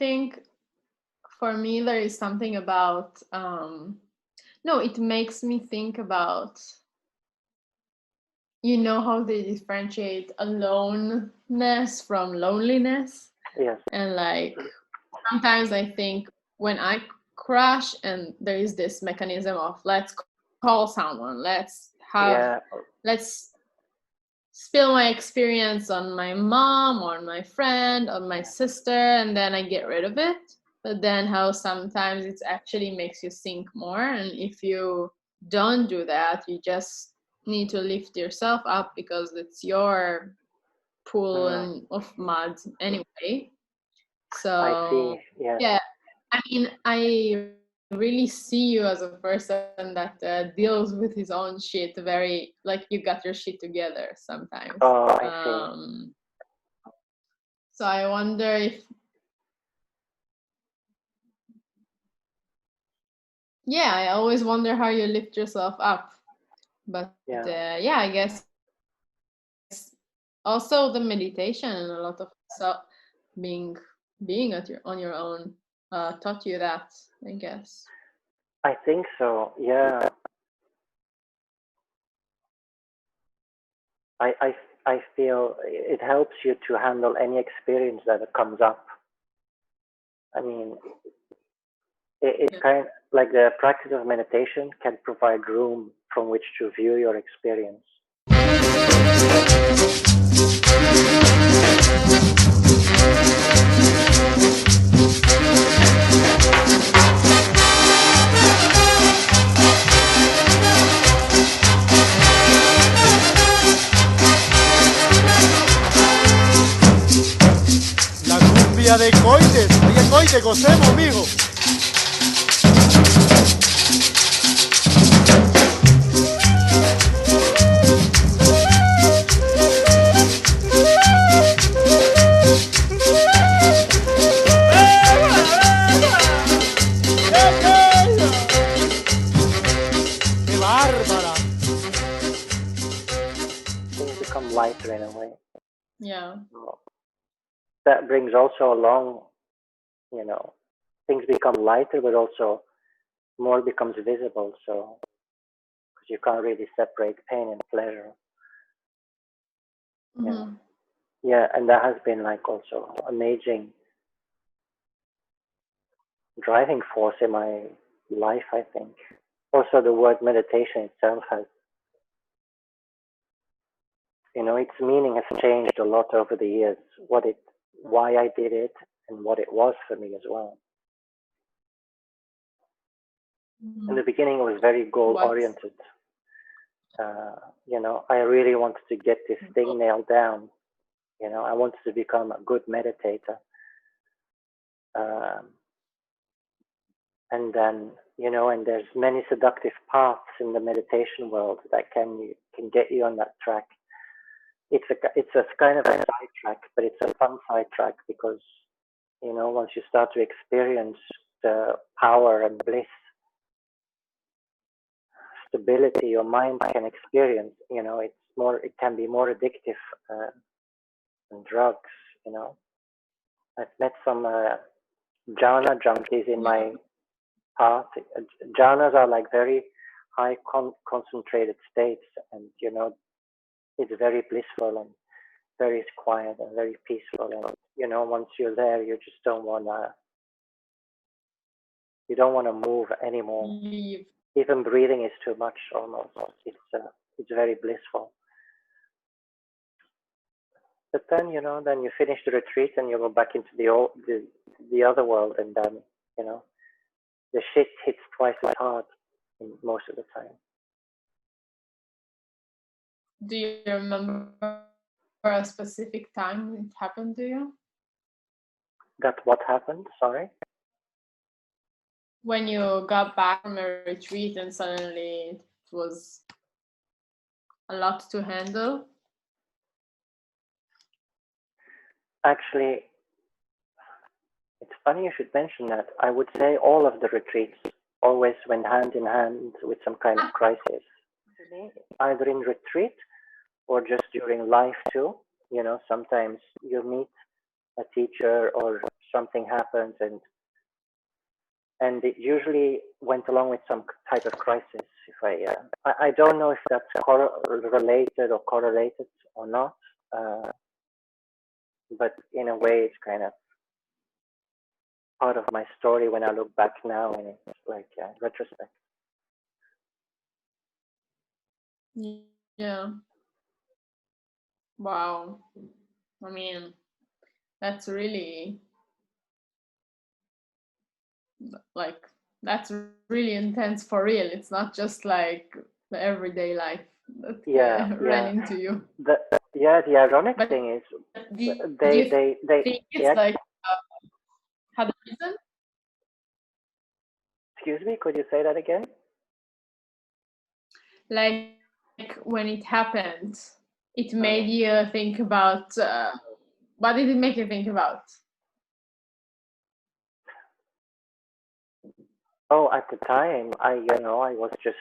think for me there is something about no, it makes me think about, you know, how they differentiate aloneness from loneliness. Yes. And like sometimes I think when I crash and there is this mechanism of let's call someone, let's spill my experience on my mom or my friend or my sister, and then I get rid of it. But then how sometimes it actually makes you think more, and if you don't do that, you just need to lift yourself up because it's your pool of mud anyway. I So see. Yes. yeah, I mean, I really see you as a person that deals with his own shit very, like, you got your shit together sometimes. Oh, I see. So I wonder if, yeah, I always wonder how you lift yourself up. But yeah, I guess also the meditation and a lot of being on your own taught you that, I guess. I think so. Yeah. I feel it helps you to handle any experience that comes up. I mean, it's kind of like the practice of meditation can provide room from which to view your experience. La cumbia de coites, oye coite, gocemos, mijo. ¡Qué bárbara! Things become lighter in a way. Yeah. That brings also along, things become lighter, but also more becomes visible. So, because you can't really separate pain and pleasure. Mm-hmm. Yeah, and that has been like also amazing driving force in my life, I think. Also, the word meditation itself has, its meaning has changed a lot over the years. Why I did it, and what it was for me as well. Mm-hmm. In the beginning, it was very goal oriented. I really wanted to get this thing nailed down. I wanted to become a good meditator. And then, and there's many seductive paths in the meditation world that can get you on that track. It's a kind of a sidetrack, but it's a fun sidetrack because, once you start to experience the power and bliss, stability your mind can experience, it can be more addictive than drugs. I've met some jhana junkies in my path. Jhanas are like very high concentrated states, and it's very blissful and very quiet and very peaceful. And once you're there, you just don't wanna move anymore. Leave. Even breathing is too much almost. It's very blissful. But then then you finish the retreat and you go back into the other world, and then the shit hits twice as hard most of the time. Do you remember a specific time it happened to you? That what happened? Sorry. When you got back from a retreat and suddenly it was a lot to handle? Actually, it's funny you should mention that. I would say all of the retreats always went hand in hand with some kind of crisis. Either in retreat or just during life too. Sometimes you meet a teacher or something happens, and it usually went along with some type of crisis. If I don't know if that's related or correlated or not, but in a way, it's kind of part of my story when I look back now, and it's like retrospect. Yeah. Wow. I mean, that's really like that's really intense for real. It's not just like the everyday life that ran into you. The ironic thing is they think it's like had a reason. Excuse me, could you say that again? Like when it happened, it made you think about. What did it make you think about? Oh, at the time, I was just,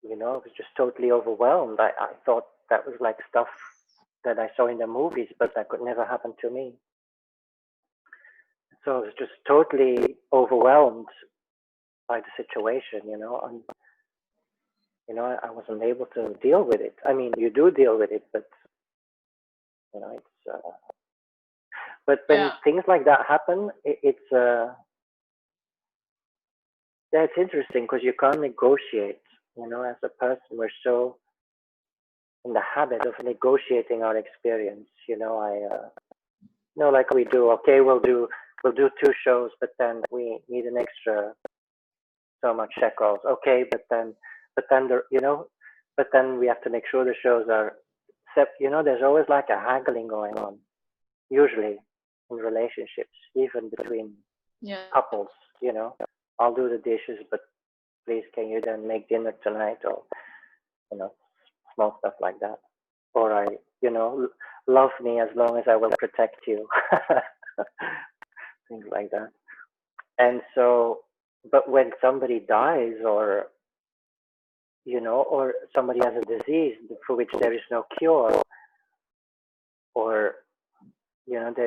I was just totally overwhelmed. I thought that was like stuff that I saw in the movies, but that could never happen to me. So I was just totally overwhelmed by the situation, and I wasn't able to deal with it. I mean, you do deal with it, but it's. But when things like that happen, it's interesting because you can't negotiate. As a person, we're so in the habit of negotiating our experience. Like we do. Okay, we'll do 2 shows, but then we need an extra so much shekels. Okay, but then we have to make sure the shows are. There's always like a haggling going on, usually in relationships, even between couples. I'll do the dishes, but please, can you then make dinner tonight, or small stuff like that, or love me as long as I will protect you, things like that. And so, but when somebody dies, or or somebody has a disease for which there is no cure, or and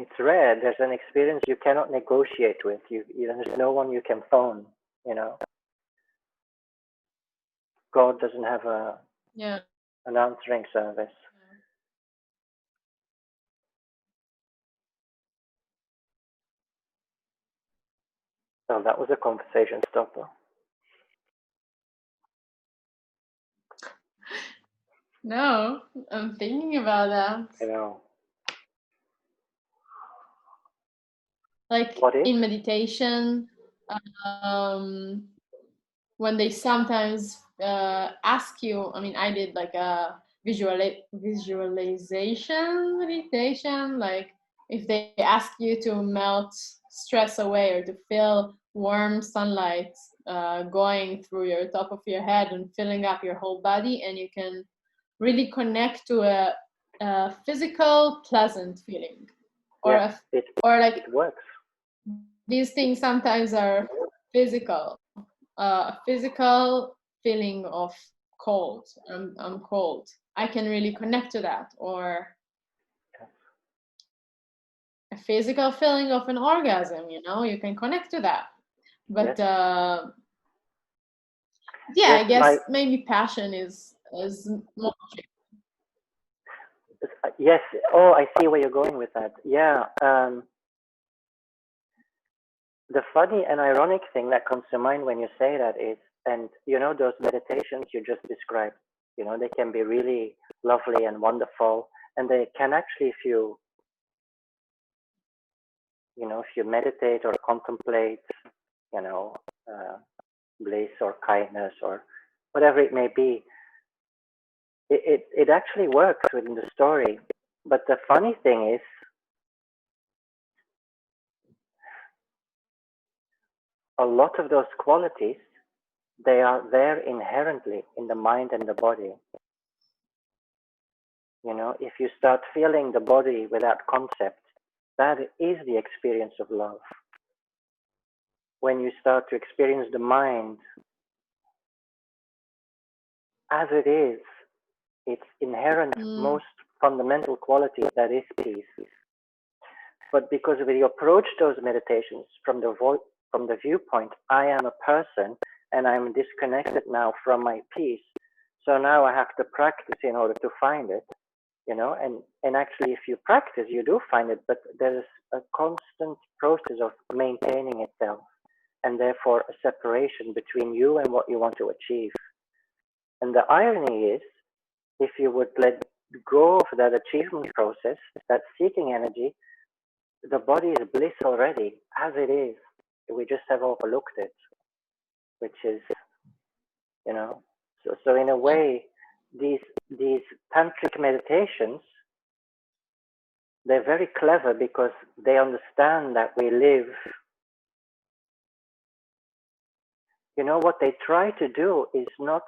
it's rare, there's an experience you cannot negotiate with. There's no one you can phone. God doesn't have an answering service. So that was a conversation stopper. No, I'm thinking about that. Like in meditation, when they sometimes ask you, I mean, I did like a visualization meditation, like if they ask you to melt stress away or to feel warm sunlight going through your top of your head and filling up your whole body, and you can really connect to a physical pleasant feeling, or it works. These things sometimes are physical, a physical feeling of cold. I'm cold. I can really connect to that, or a physical feeling of an orgasm. You can connect to that. But I guess maybe passion is more. Yes. Oh, I see where you're going with that. Yeah. The funny and ironic thing that comes to mind when you say that is, and those meditations you just described, they can be really lovely and wonderful, and they can actually, if you meditate or contemplate, bliss or kindness or whatever it may be, it actually works within the story. But the funny thing is, a lot of those qualities, they are there inherently in the mind and the body. If you start feeling the body without concept, that is the experience of love. When you start to experience the mind as it is, its inherent most fundamental quality that is peace. But because we approach those meditations from the viewpoint, I am a person and I'm disconnected now from my peace. So now I have to practice in order to find it, and actually if you practice, you do find it, but there's a constant process of maintaining itself, and therefore a separation between you and what you want to achieve. And the irony is, if you would let go of that achievement process, that seeking energy, the body is bliss already, as it is. We just have overlooked it, which is, so in a way, these tantric meditations, they're very clever because they understand that we live. What they try to do is not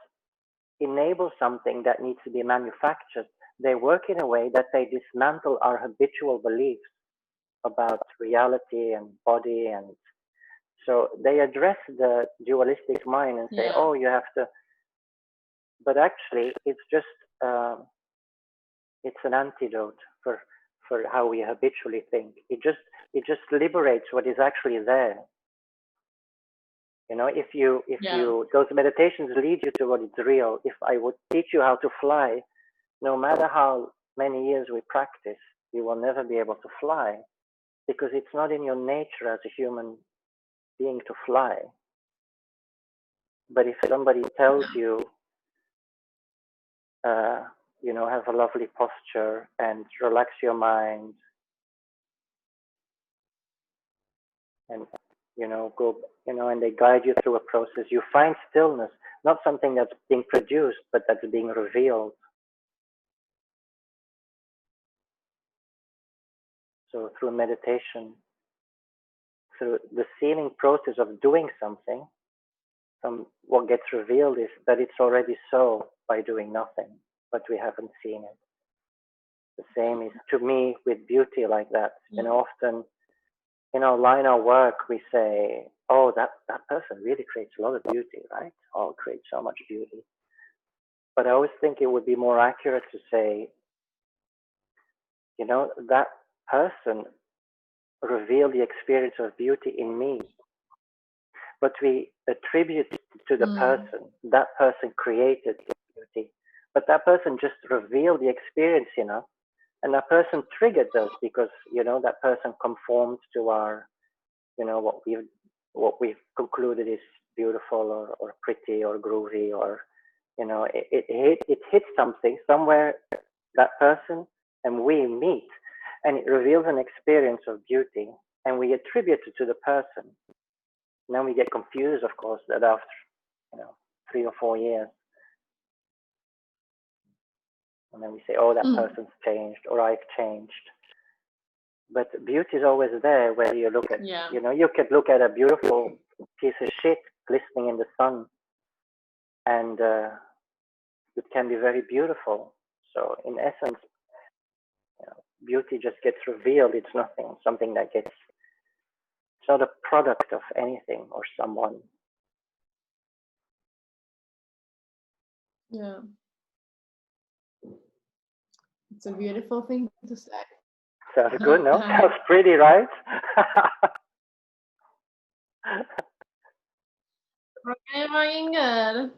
enable something that needs to be manufactured. They work in a way that they dismantle our habitual beliefs about reality and body, and so they address the dualistic mind and say, oh, you have to, but actually it's just it's an antidote for how we habitually think. It just liberates what is actually there. If you those meditations lead you to what is real. If I would teach you how to fly, no matter how many years we practice, you will never be able to fly, because it's not in your nature as a human being to fly. But if somebody tells you, have a lovely posture and relax your mind, and go, and they guide you through a process, you find stillness, not something that's being produced, but that's being revealed. So through meditation, through the sealing process of doing something, what gets revealed is that it's already so by doing nothing, but we haven't seen it. The same is to me with beauty like that. Often in our line of work, we say, oh, that person really creates a lot of beauty, right? Oh, creates so much beauty. But I always think it would be more accurate to say, that person revealed the experience of beauty in me. But we attribute to the person. That person created beauty. But that person just revealed the experience in us. And that person triggered us because, that person conformed to our, what we've concluded is beautiful or pretty or groovy, or, it hits something somewhere, that person and we meet, and it reveals an experience of beauty, and we attribute it to the person. And then we get confused, of course, that after, 3 or 4 years, and then we say, oh, that person's changed, or I've changed. But beauty is always there, whether you look at, you could look at a beautiful piece of shit glistening in the sun, and it can be very beautiful. So in essence, beauty just gets revealed. It's something that gets, it's not a product of anything or someone. Yeah. It's a beautiful thing to say. Sounds good, no? Sounds pretty, right? Fucking good.